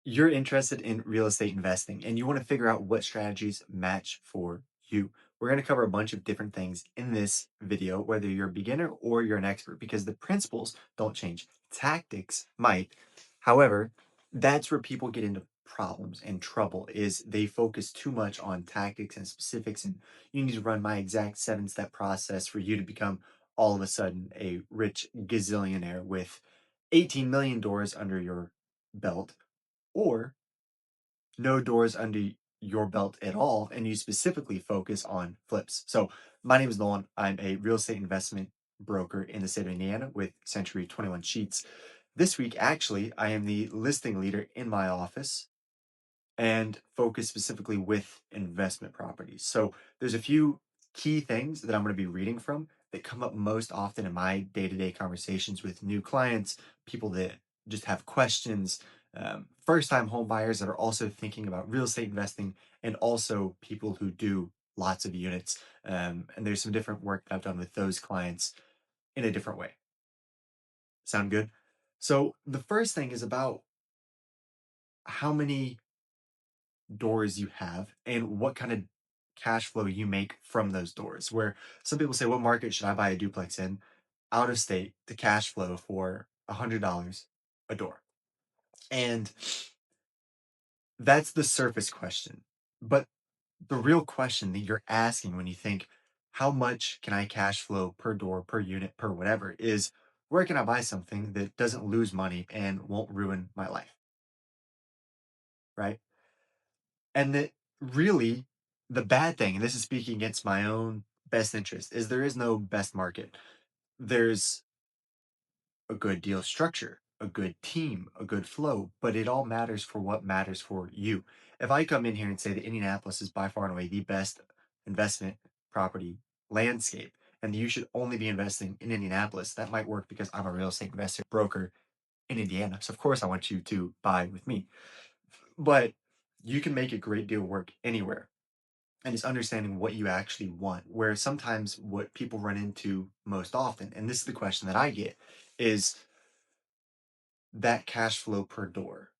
You're interested in real estate investing and you want to figure out what strategies match for you. We're going to cover a bunch of different things in this video, whether you're a beginner or you're an expert, because the principles don't change. Tactics might. However, that's where people get into problems and trouble is they focus too much on tactics and specifics, and you need to run my exact 7-step process for you to become all of a sudden a rich gazillionaire with 18 million doors under your belt, or no doors under your belt at all, and you specifically focus on flips. So, my name is Nolan. I'm a real estate investment broker in the state of Indiana with Century 21 Sheets. This week, actually, I am the listing leader in my office and focus specifically with investment properties. So there's a few key things that I'm going to be reading from that come up most often in my day-to-day conversations with new clients, people that just have questions, first-time home buyers that are also thinking about real estate investing, and also people who do lots of units. And there's some different work that I've done with those clients in a different way. Sound good? So the first thing is about how many doors you have and what kind of cash flow you make from those doors. Where some people say, what market should I buy a duplex in? Out of state, the cash flow for $100 a door. And that's the surface question. But the real question that you're asking when you think, how much can I cash flow per door, per unit, per whatever, is where can I buy something that doesn't lose money and won't ruin my life? Right. And that really the bad thing, and this is speaking against my own best interest, is there is no best market. There's a good deal structure, a good team, a good flow, but it all matters for what matters for you. If I come in here and say that Indianapolis is by far and away the best investment property landscape, and you should only be investing in Indianapolis, that might work because I'm a real estate investor broker in Indiana. So of course I want you to buy with me. But you can make a great deal work anywhere, and it's understanding what you actually want. Where sometimes what people run into most often, and this is the question that I get, is that cash flow per door.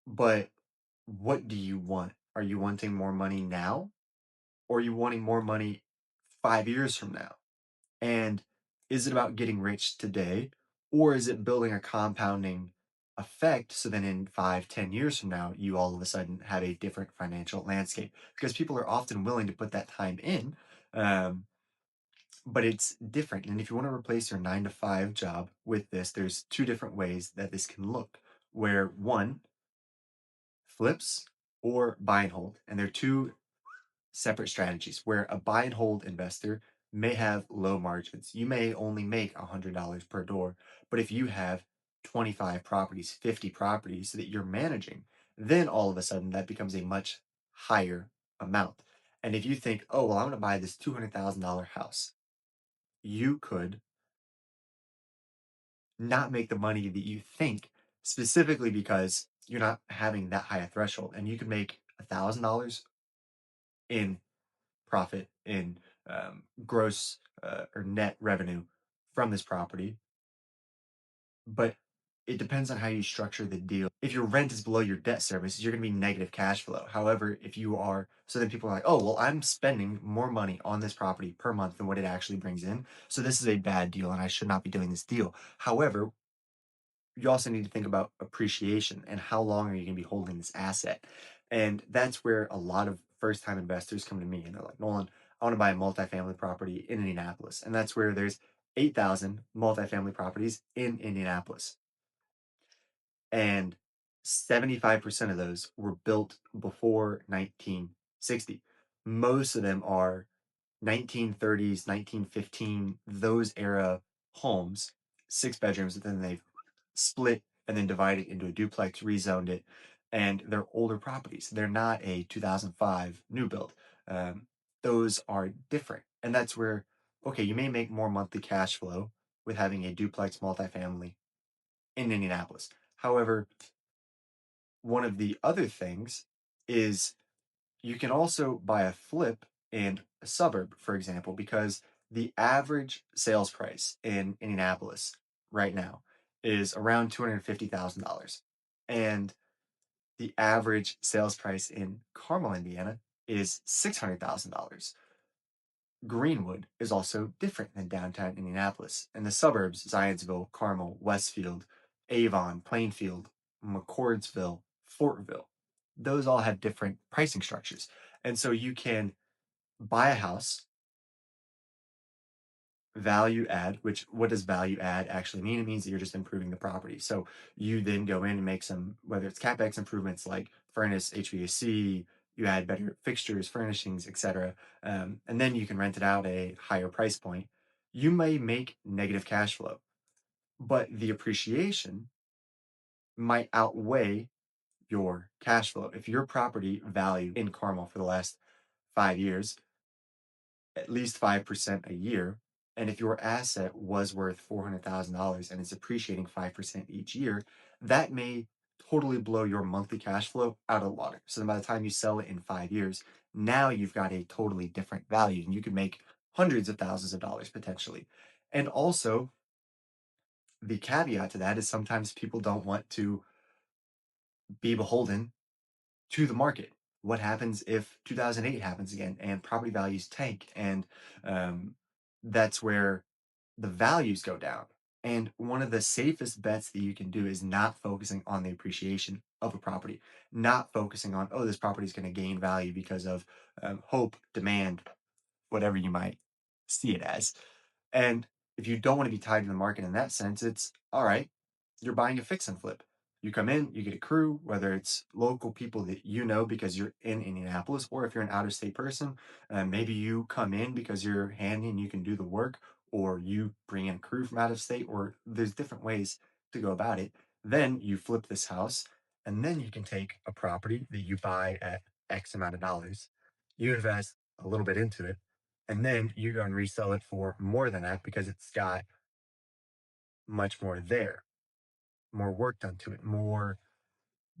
But what do you want? Are you wanting more money now? Or are you wanting more money 5 years from now? And is it about getting rich today? Or is it building a compounding effect so then in 5, 10 years from now, you all of a sudden have a different financial landscape? Because people are often willing to put that time in. Um, but it's different. And if you want to replace your 9 to 5 job with this, there's two different ways that this can look. Where one, flips or buy and hold. And they're two separate strategies. Where a buy and hold investor may have low margins. You may only make $100 per door. But if you have 25 properties, 50 properties that you're managing, then all of a sudden that becomes a much higher amount. And if you think, oh, well, I'm going to buy this $200,000 house, you could not make the money that you think, specifically because you're not having that high a threshold. And you could make $1,000 in profit, in gross or net revenue from this property, but it depends on how you structure the deal. If your rent is below your debt service, you're going to be negative cash flow. However, if you are, so then people are like, oh, well, I'm spending more money on this property per month than what it actually brings in. So this is a bad deal and I should not be doing this deal. However, you also need to think about appreciation and how long are you going to be holding this asset. And that's where a lot of first time investors come to me and they're like, Nolan, I want to buy a multifamily property in Indianapolis. And that's where there's 8,000 multifamily properties in Indianapolis. And 75% of those were built before 1960. Most of them are 1930s, 1915, those era homes, 6 bedrooms, and then they've split and then divided into a duplex, rezoned it, and they're older properties. They're not a 2005 new build. Um, those are different. And that's where, okay, you may make more monthly cash flow with having a duplex multifamily in Indianapolis. However, one of the other things is you can also buy a flip in a suburb, for example, because the average sales price in Indianapolis right now is around $250,000. And the average sales price in Carmel, Indiana is $600,000. Greenwood is also different than downtown Indianapolis. In the suburbs, Zionsville, Carmel, Westfield, Avon, Plainfield, McCordsville, Fortville, those all have different pricing structures. And so you can buy a house, value add, which what does value add actually mean? It means that you're just improving the property. So you then go in and make some, whether it's CapEx improvements like furnace, HVAC, you add better fixtures, furnishings, etc. And then you can rent it out at a higher price point. You may make negative cash flow, but the appreciation might outweigh your cash flow. If your property value in Carmel for the last 5 years at least 5% a year. And if your asset was worth $400,000 and it's appreciating 5% each year, that may totally blow your monthly cash flow out of the water. So then by the time you sell it in 5 years, now you've got a totally different value and you can make hundreds of thousands of dollars potentially. And also, the caveat to that is sometimes people don't want to be beholden to the market. What happens if 2008 happens again and property values tank? And um, that's where the values go down. And one of the safest bets that you can do is not focusing on the appreciation of a property, not focusing on, oh, this property is going to gain value because of hope, demand, whatever you might see it as. And if you don't want to be tied to the market in that sense, it's all right, you're buying a fix and flip. You come in, you get a crew, whether it's local people that you know because you're in Indianapolis, or if you're an out of state person, maybe you come in because you're handy and you can do the work, or you bring in a crew from out of state, or there's different ways to go about it. Then you flip this house, and then you can take a property that you buy at X amount of dollars, you invest a little bit into it, and then you go and resell it for more than that because it's got much more there, more work done to it, more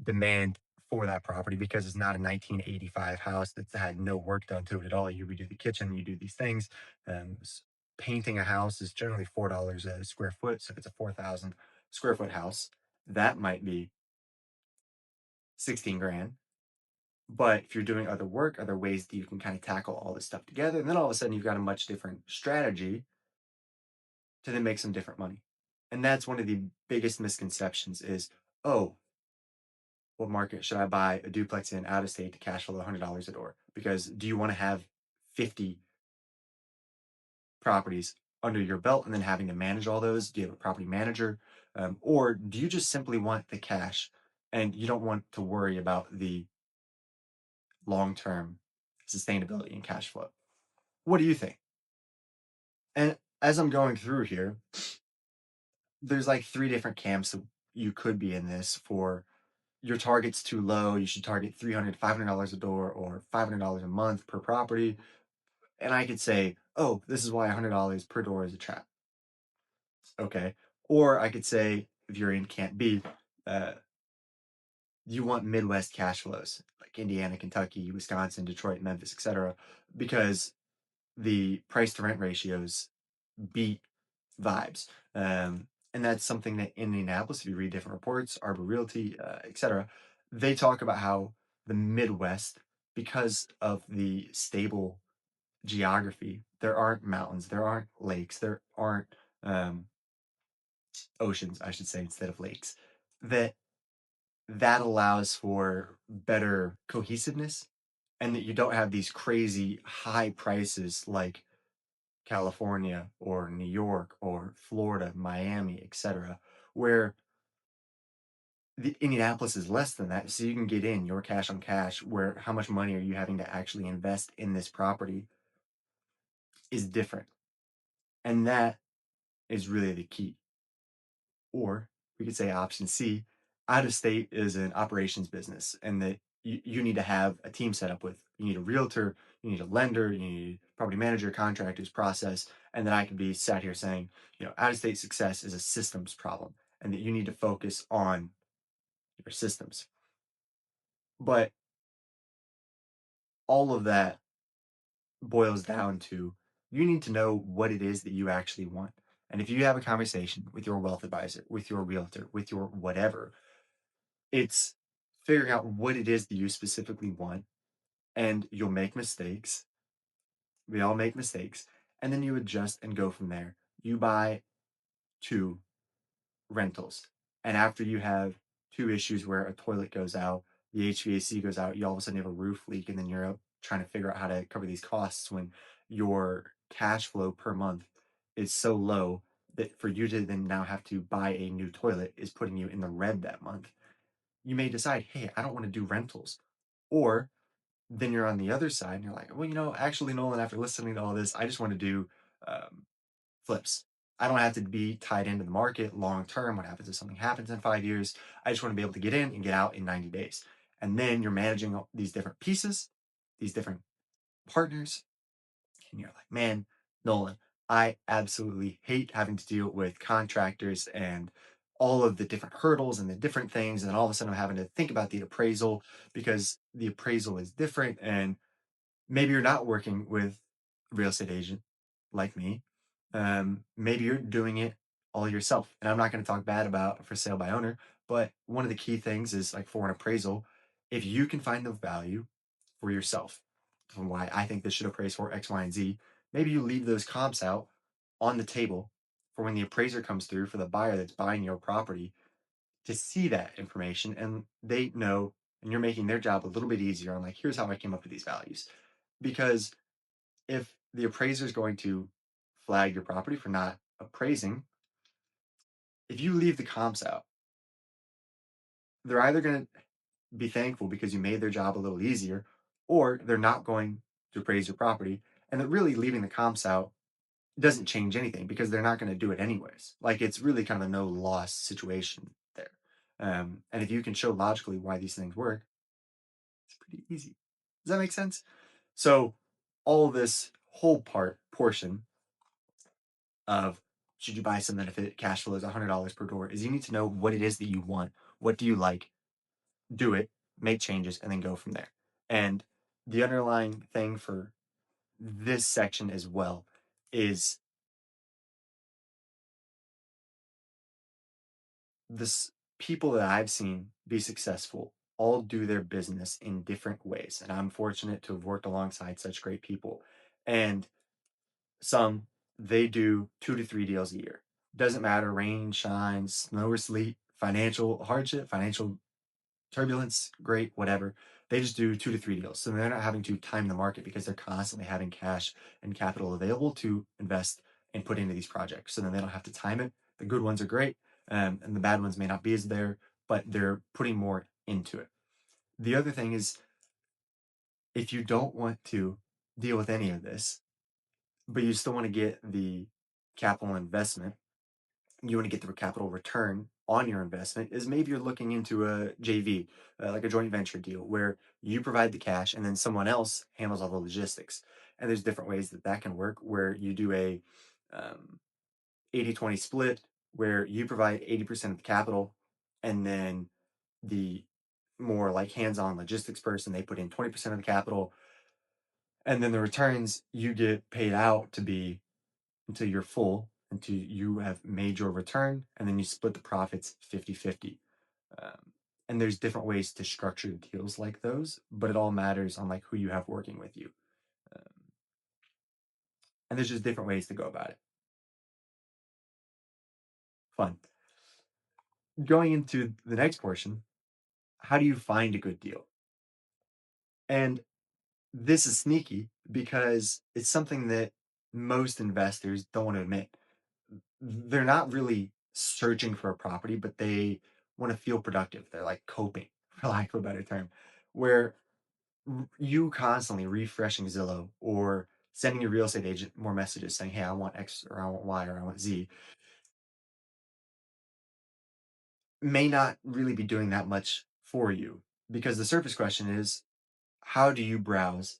demand for that property because it's not a 1985 house that's had no work done to it at all. You redo the kitchen, you do these things. Painting a house is generally $4 a square foot. So if it's a 4,000 square foot house, that might be 16 grand. But if you're doing other work, other ways that you can kind of tackle all this stuff together, and then all of a sudden you've got a much different strategy to then make some different money. And that's one of the biggest misconceptions is, oh, what market should I buy a duplex in out of state to cash flow $100 a door? Because do you want to have 50 properties under your belt and then having to manage all those? Do you have a property manager? Or do you just simply want the cash and you don't want to worry about the long term sustainability and cash flow? What do you think? And as I'm going through here, there's like three different camps that you could be in this for. Your target's too low. You should target $300, $500 a door or $500 a month per property. And I could say, oh, this is why $100 per door is a trap. Okay. Or I could say, if you're in Camp B, uh, you want Midwest cash flows like Indiana, Kentucky, Wisconsin, Detroit, Memphis, etc., because the price to rent ratios beat vibes. And that's something that in Indianapolis, if you read different reports, Arbor Realty, etc., they talk about how the Midwest, because of the stable geography, there aren't mountains, there aren't lakes, there aren't um, oceans, I should say, instead of lakes, that that allows for better cohesiveness and that you don't have these crazy high prices like California or New York or Florida, Miami, etc., where the Indianapolis is less than that. So you can get in your cash on cash, where how much money are you having to actually invest in this property is different. And that is really the key. Or we could say option C, out of state is an operations business, and that you need to have a team set up with. You need a realtor, you need a lender, you need property manager, contractors, process, and then I could be sat here saying, out of state success is a systems problem, and that you need to focus on your systems. But all of that boils down to you need to know what it is that you actually want. And if you have a conversation with your wealth advisor, with your realtor, with your whatever, it's figuring out what it is that you specifically want, and you'll make mistakes. We all make mistakes, and then you adjust and go from there. You buy two rentals, and after you have two issues where a toilet goes out, the HVAC goes out, you all of a sudden have a roof leak, and then you're trying to figure out how to cover these costs when your cash flow per month is so low that for you to then now have to buy a new toilet is putting you in the red that month. You may decide, hey, I don't want to do rentals. Or then you're on the other side and you're like, well, actually, Nolan, after listening to all this, I just want to do um, flips. I don't have to be tied into the market long term. What happens if something happens in 5 years? I just want to be able to get in and get out in 90 days. And then you're managing these different pieces, these different partners, and you're like, man, Nolan, I absolutely hate having to deal with contractors and all of the different hurdles and the different things. And then all of a sudden I'm having to think about the appraisal because the appraisal is different. And maybe you're not working with a real estate agent like me. Maybe you're doing it all yourself. And I'm not going to talk bad about for sale by owner, but one of the key things is like for an appraisal, if you can find the value for yourself, from why I think this should appraise for X, Y, and Z, maybe you leave those comps out on the table for when the appraiser comes through for the buyer that's buying your property to see that information and they know, and you're making their job a little bit easier on like, here's how I came up with these values. Because if the appraiser is going to flag your property for not appraising, if you leave the comps out, they're either going to be thankful because you made their job a little easier, or they're not going to appraise your property. And that really leaving the comps out doesn't change anything because they're not going to do it anyways. Like it's really kind of a no loss situation there. And if you can show logically why these things work, it's pretty easy. Does that make sense? So all this whole portion of should you buy something if it cash flows $100 per door is you need to know what it is that you want. What do you like? Do it, make changes, and then go from there. And the underlying thing for this section as well is this people that I've seen be successful all do their business in different ways. And I'm fortunate to have worked alongside such great people. And some, they do 2 to 3 deals a year. Doesn't matter, rain, shine, snow or sleet, financial hardship, financial turbulence, great, whatever. They just do 2 to 3 deals. So they're not having to time the market because they're constantly having cash and capital available to invest and put into these projects. So then they don't have to time it. The good ones are great, and the bad ones may not be as there, but they're putting more into it. The other thing is, if you don't want to deal with any of this, but you still want to get the capital investment, you want to get the capital return on your investment, is maybe you're looking into a JV, like a joint venture deal, where you provide the cash and then someone else handles all the logistics. And there's different ways that that can work, where you do a 80-20 split, where you provide 80% of the capital, and then the more like hands-on logistics person, they put in 20% of the capital, and then the returns you get paid out to be until you're full, until you have made your return, and then you split the profits 50-50. And there's different ways to structure deals like those, but it all matters on like who you have working with you. Um, and there's just different ways to go about it. Fun. Going into the next portion, how do you find a good deal? And this is sneaky because it's something that most investors don't want to admit. They're not really searching for a property, but they want to feel productive. They're like coping, for lack of a better term, where you constantly refreshing Zillow or sending your real estate agent more messages saying, hey, I want X or I want Y or I want Z, may not really be doing that much for you because the surface question is, how do you browse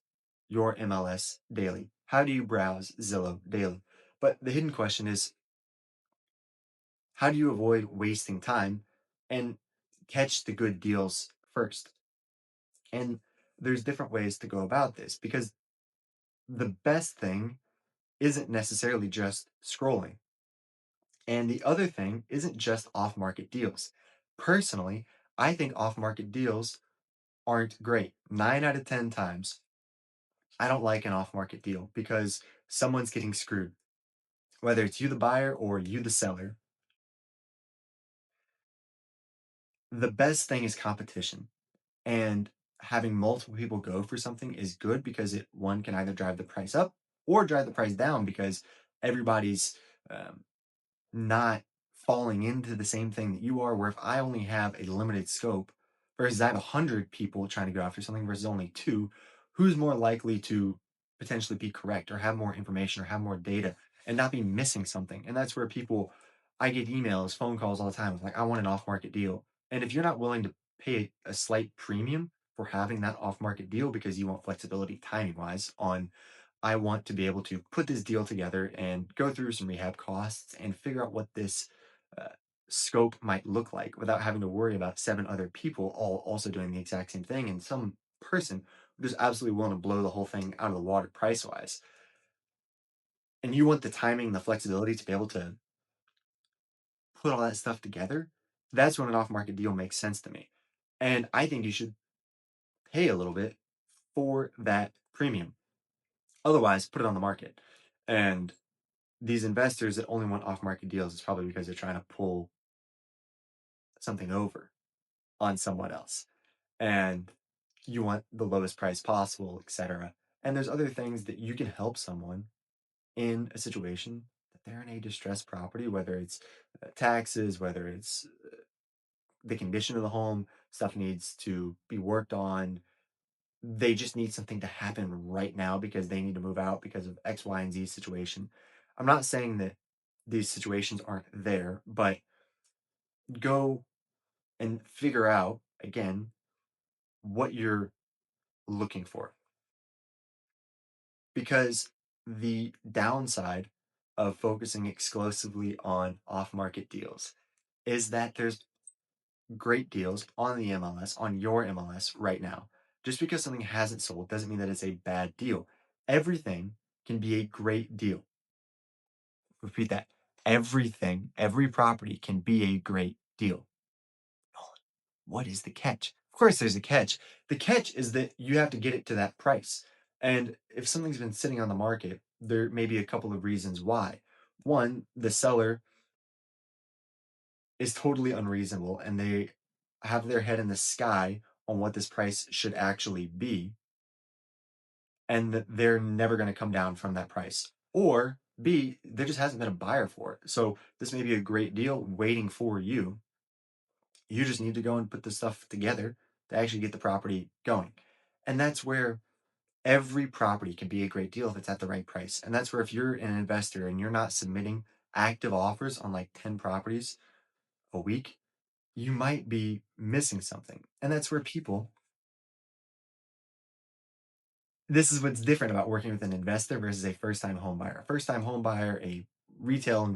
your MLS daily? How do you browse Zillow daily? But the hidden question is, how do you avoid wasting time and catch the good deals first? And there's different ways to go about this because the best thing isn't necessarily just scrolling. And the other thing isn't just off market deals. Personally, I think off market deals aren't great. 9 out of 10 times, I don't like an off market deal because someone's getting screwed. Whether it's you, the buyer, or you, the seller, the best thing is competition. And having multiple people go for something is good because one can either drive the price up or drive the price down because everybody's um, not falling into the same thing that you are. Where if I only have a limited scope versus I have 100 people trying to go after something versus only two, who's more likely to potentially be correct or have more information or have more data and not be missing something? And that's where I get emails, phone calls all the time. Like, I want an off market deal. And if you're not willing to pay a slight premium for having that off market deal because you want flexibility timing wise on I want to be able to put this deal together and go through some rehab costs and figure out what this uh, scope might look like without having to worry about seven other people all also doing the exact same thing and some person who's absolutely willing to blow the whole thing out of the water price wise. And you want the timing, the flexibility to be able to put all that stuff together. That's when an off market deal makes sense to me. And I think you should pay a little bit for that premium. Otherwise, put it on the market. And these investors that only want off market deals is probably because they're trying to pull something over on someone else. And you want the lowest price possible, etc. And there's other things that you can help someone in a situation that they're in a distressed property, whether it's taxes, whether it's the condition of the home, stuff needs to be worked on. They just need something to happen right now because they need to move out because of X, Y, and Z situation. I'm not saying that these situations aren't there, but go and figure out again what you're looking for. Because the downside of focusing exclusively on off market deals is that there's great deals on the MLS, on your MLS right now. Just because something hasn't sold doesn't mean that it's a bad deal. Everything can be a great deal. Repeat that. Everything, every property can be a great deal. What is the catch? Of course, there's a catch. The catch is that you have to get it to that price. And if something's been sitting on the market, there may be a couple of reasons why. One, the seller is totally unreasonable and they have their head in the sky on what this price should actually be, and that they're never going to come down from that price. Or B, there just hasn't been a buyer for it. So this may be a great deal waiting for you. You just need to go and put the stuff together to actually get the property going. And that's where every property can be a great deal if it's at the right price. And that's where if you're an investor and you're not submitting active offers on like 10 properties a week, you might be missing something. And that's where this is what's different about working with an investor versus a first-time home buyer. A first-time home buyer, a retail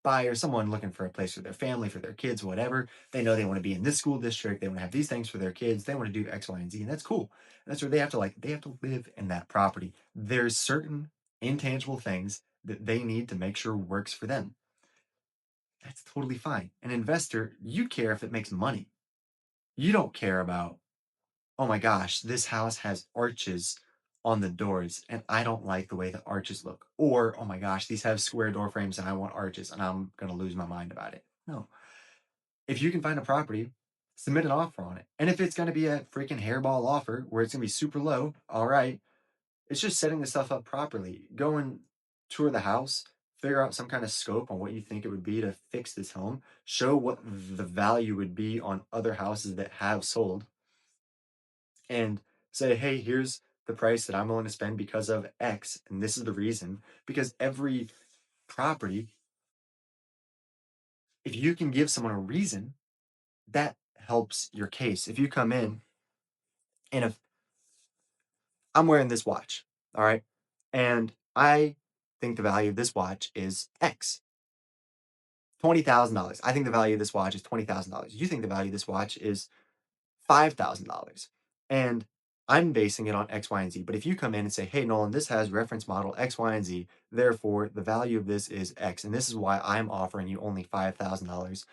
buyer, someone looking for a place for their family, for their kids, whatever. They know they want to be in this school district. They want to have these things for their kids. They want to do X, Y, and Z, and that's cool. And that's where they have to live in that property. There's certain intangible things that they need to make sure works for them. That's totally fine. An investor, you care if it makes money. You don't care about, oh my gosh, this house has arches on the doors and I don't like the way the arches look. Or, oh my gosh, these have square door frames and I want arches and I'm going to lose my mind about it. No. If you can find a property, submit an offer on it. And if it's going to be a freaking hairball offer where it's going to be super low, all right. It's just setting the stuff up properly. Go and tour the house, figure out some kind of scope on what you think it would be to fix this home, show what the value would be on other houses that have sold and say, hey, here's the price that I'm willing to spend because of X, and this is the reason. Because every property, if you can give someone a reason, that helps your case. If you come in and if I'm wearing this watch, all right, and I think the value of this watch is X, $20,000. I think the value of this watch is $20,000. You think the value of this watch is $5,000. And I'm basing it on X, Y, and Z. But if you come in and say, hey, Nolan, this has reference model X, Y, and Z, therefore the value of this is X, and this is why I'm offering you only $5,000,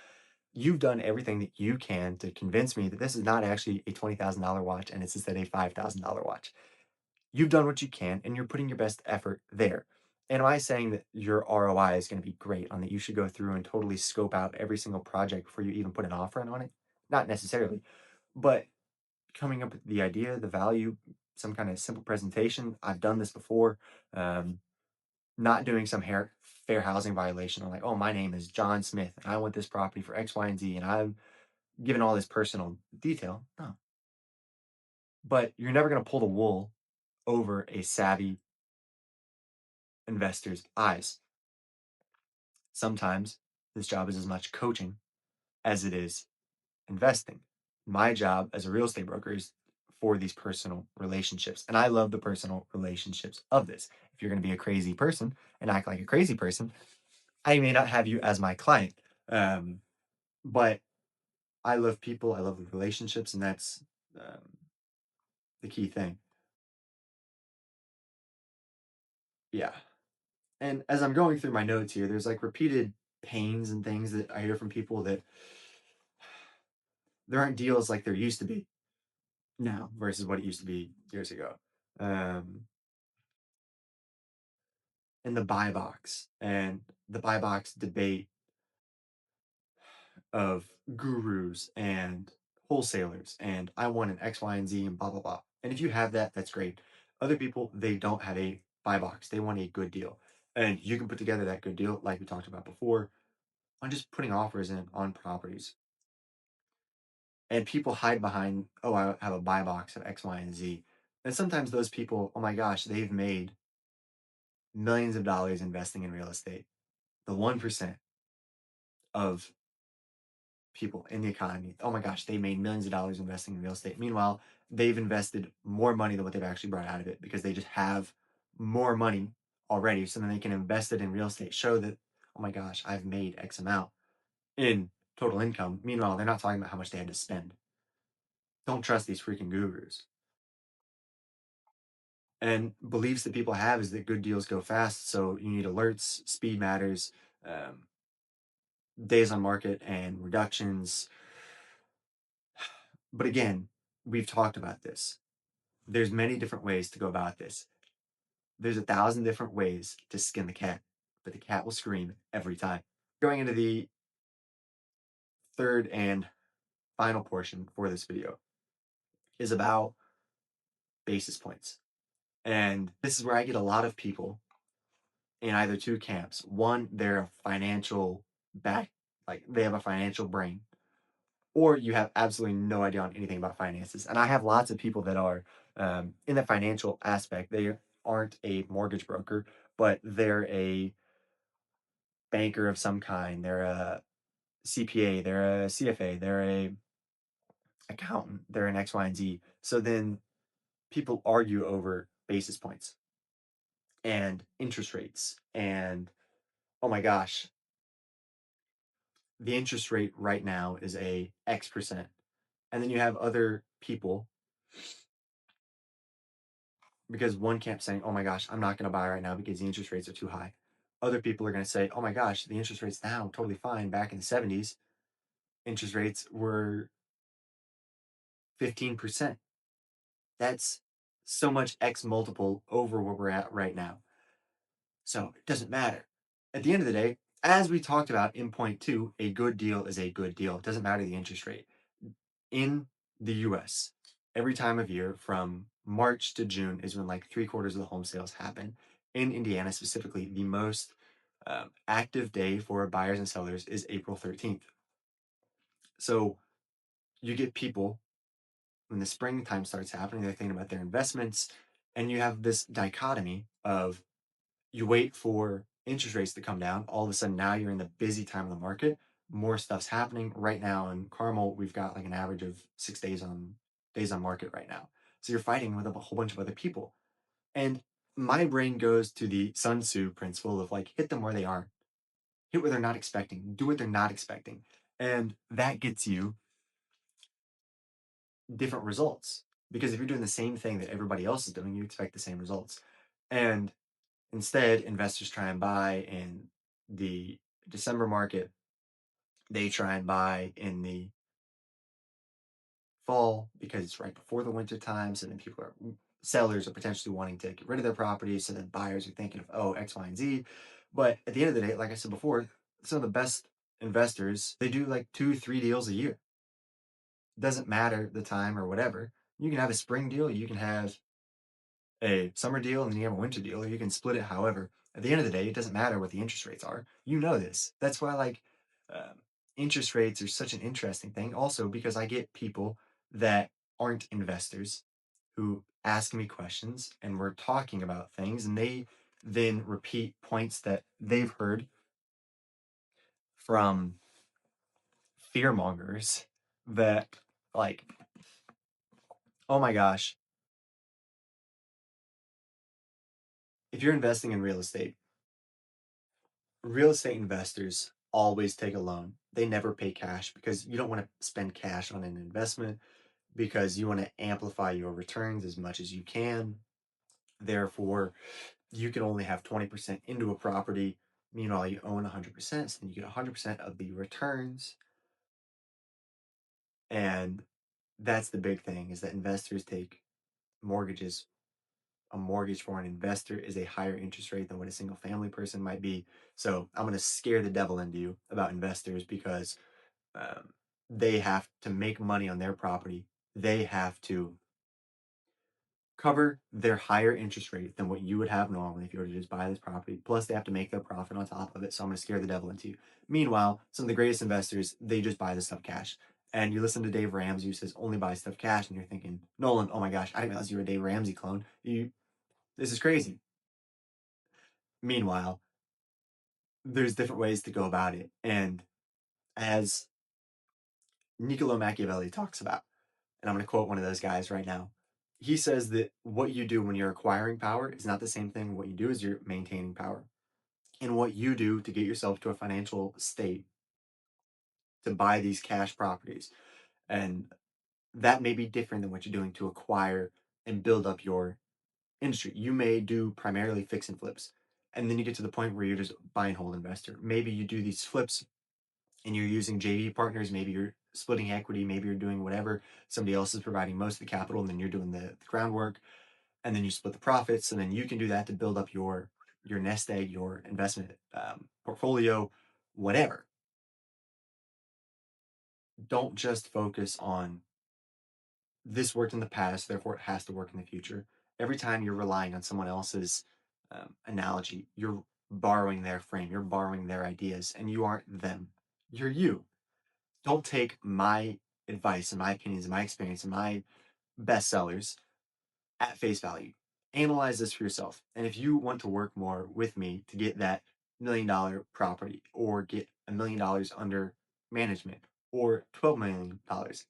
you've done everything that you can to convince me that this is not actually a $20,000 watch and it's instead a $5,000 watch. You've done what you can and you're putting your best effort there. And am I saying that your ROI is going to be great on that you should go through and totally scope out every single project before you even put an offer in on it? Not necessarily, but coming up with the idea, the value, some kind of simple presentation. I've done this before. Um, Not doing some fair housing violation. I'm like, oh, my name is John Smith and I want this property for X, Y, and Z. And I'm giving all this personal detail. No, but you're never going to pull the wool over a savvy investor's eyes. Sometimes this job is as much coaching as it is investing. My job as a real estate broker is for these personal relationships. And I love the personal relationships of this. If you're going to be a crazy person and act like a crazy person, I may not have you as my client. Um, but I love people, I love the relationships, and that's the key thing. Yeah. And as I'm going through my notes here, there's like repeated pains and things that I hear from people that there aren't deals like there used to be now versus what it used to be years ago. Um, and the buy box debate of gurus and wholesalers and I want an X, Y, and Z and blah blah blah. And if you have that, that's great. Other people, they don't have a buy box. They want a good deal. And you can put together that good deal, like we talked about before, on just putting offers in on properties. And people hide behind, oh, I have a buy box of X, Y, and Z. And sometimes those people, oh my gosh, they've made millions of dollars investing in real estate. The 1% of people in the economy, oh my gosh, they made millions of dollars investing in real estate. Meanwhile, they've invested more money than what they've actually brought out of it because they just have more money already. So then they can invest it in real estate, show that, oh my gosh, I've made X amount in total income. Meanwhile, they're not talking about how much they had to spend. Don't trust these freaking gurus. And beliefs that people have is that good deals go fast. So you need alerts, speed matters, um, days on market, and reductions. But again, we've talked about this. There's many different ways to go about this. There's 1,000 different ways to skin the cat, but the cat will scream every time. Going into the third and final portion for this video is about basis points. And this is where I get a lot of people in either two camps. One, they're a financial back, like they have a financial brain, or you have absolutely no idea on anything about finances. And I have lots of people that are in the financial aspect. They aren't a mortgage broker, but they're a banker of some kind. They're a CPA, they're a CFA, they're a accountant, they're an X, Y, and Z. So then people argue over basis points and interest rates and oh my gosh, the interest rate right now is a X percent. And then you have other people because one camp saying, oh my gosh, I'm not going to buy right now because the interest rates are too high. Other people are going to say, oh my gosh, the interest rates now totally fine. Back in the 70s, interest rates were 15%. That's so much X multiple over where we're at right now. So it doesn't matter. At the end of the day, as we talked about in point two, a good deal is a good deal. It doesn't matter the interest rate. In the US, every time of year from March to June is when like 3/4 of the home sales happen. In Indiana, specifically, the most active day for buyers and sellers is April 13th. So you get people when the springtime starts happening, they're thinking about their investments, and you have this dichotomy of you wait for interest rates to come down. All of a sudden, now you're in the busy time of the market. More stuff's happening right now. In Carmel, we've got like an average of 6 days on market right now. So you're fighting with a whole bunch of other people. And my brain goes to the Sun Tzu principle of like hit them where they are, hit what they're not expecting, do what they're not expecting, and that gets you different results. Because if you're doing the same thing that everybody else is doing, you expect the same results. And instead, investors try and buy in the December market They try and buy in the fall because it's right before the winter time. So then people are sellers are potentially wanting to get rid of their properties. So then buyers are thinking of, oh, X, Y, and Z. But at the end of the day, like I said before, some of the best investors, they do like 2, 3 deals a year. Doesn't matter the time or whatever. You can have a spring deal, you can have a summer deal, and then you have a winter deal, or you can split it however. At the end of the day, it doesn't matter what the interest rates are. You know this. That's why like um, interest rates are such an interesting thing. Also, because I get people that aren't investors who ask me questions and we're talking about things, and they then repeat points that they've heard from fear mongers that like, oh my gosh, if you're investing in real estate investors always take a loan. They never pay cash because you don't want to spend cash on an investment because you want to amplify your returns as much as you can. Therefore, you can only have 20% into a property. Meanwhile, you own 100%, so then you get 100% of the returns. And that's the big thing is that investors take mortgages. A mortgage for an investor is a higher interest rate than what a single family person might be. So I'm going to scare the devil into you about investors because um, they have to make money on their property. They have to cover their higher interest rate than what you would have normally if you were to just buy this property. Plus, they have to make their profit on top of it. So I'm going to scare the devil into you. Meanwhile, some of the greatest investors, they just buy this stuff cash. And you listen to Dave Ramsey who says only buy stuff cash, and you're thinking, Nolan, oh my gosh, I didn't realize you were a Dave Ramsey clone. This is crazy. Meanwhile, there's different ways to go about it. And as Niccolo Machiavelli talks about, and I'm going to quote one of those guys right now. He says that what you do when you're acquiring power is not the same thing. What you do is you're maintaining power. And what you do to get yourself to a financial state to buy these cash properties. And that may be different than what you're doing to acquire and build up your industry. You may do primarily fix and flips. And then you get to the point where you're just buy and hold investor. Maybe you do these flips and you're using JV partners, maybe you're splitting equity, maybe you're doing whatever. Somebody else is providing most of the capital, and then you're doing the groundwork, and then you split the profits, and then you can do that to build up your nest egg, your investment portfolio, whatever. Don't just focus on this worked in the past, therefore it has to work in the future. Every time you're relying on someone else's analogy, you're borrowing their frame, you're borrowing their ideas, and you aren't them. You're you. Don't take my advice and my opinions and my experience and my bestsellers at face value. Analyze this for yourself. And if you want to work more with me to get that $1 million property or get $1 million under management or $12 million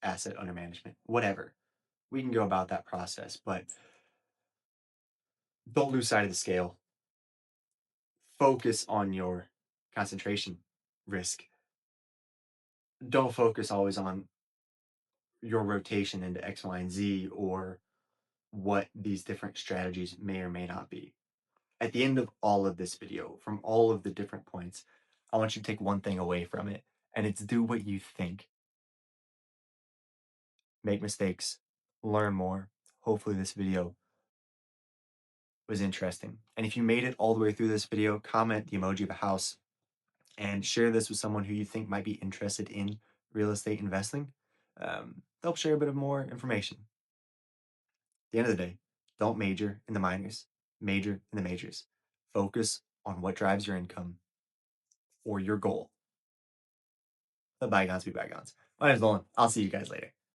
asset under management, whatever, we can go about that process. But don't lose sight of the scale. Focus on your concentration risk. Don't focus always on your rotation into X, Y, and Z or what these different strategies may or may not be. At the end of all of this video, from all of the different points, I want you to take one thing away from it, and it's do what you think. Make mistakes, learn more. Hopefully this video was interesting. And if you made it all the way through this video, comment the emoji of a house and share this with someone who you think might be interested in real estate investing. They'll share a bit of more information. At the end of the day, don't major in the minors, major in the majors. Focus on what drives your income or your goal. Let bygones be bygones. My name's Nolan. I'll see you guys later.